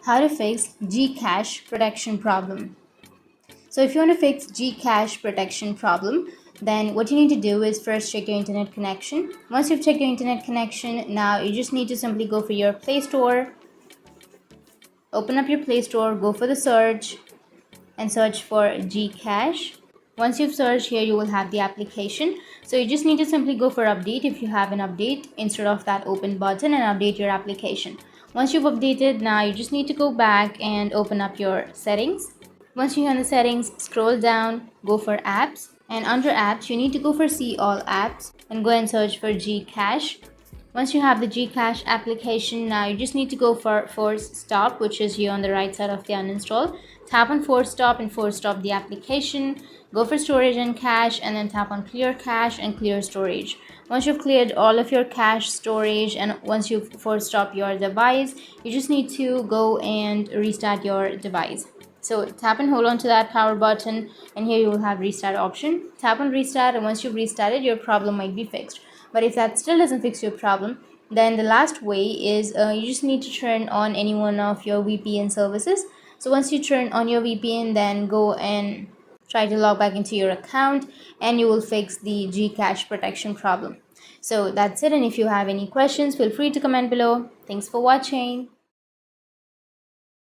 how to fix GCash protection problem. So if you want to fix GCash protection problem, then what you need to do is first check your internet connection. Once you've checked your internet connection, now you just need to simply go for your Play Store, open up your Play Store, go for the search and search for GCash. Once you've searched, here you will have the application. So you just need to simply go for update if you have an update instead of that open button, and update your application. Once you've updated, now you just need to go back and open up your settings. Once you're on the settings, scroll down, go for apps, and under apps you need to go for see all apps and go and search for GCash. Once you have the GCash application, now you just need to go for force stop, which is here on the right side of the uninstall. Tap on force stop and force stop the application. Go for storage and cache, and then tap on clear cache and clear storage. Once you've cleared all of your cache, storage, and once you've force stop your device, you just need to go and restart your device. So tap and hold on to that power button, and here you will have restart option. Tap on restart, and once you've restarted, your problem might be fixed. But if that still doesn't fix your problem, then the last way is you just need to turn on any one of your VPN services. So once you turn on your VPN, then go and try to log back into your account, and you will fix the GCash protection problem. So that's it, and if you have any questions, feel free to comment below. Thanks for watching.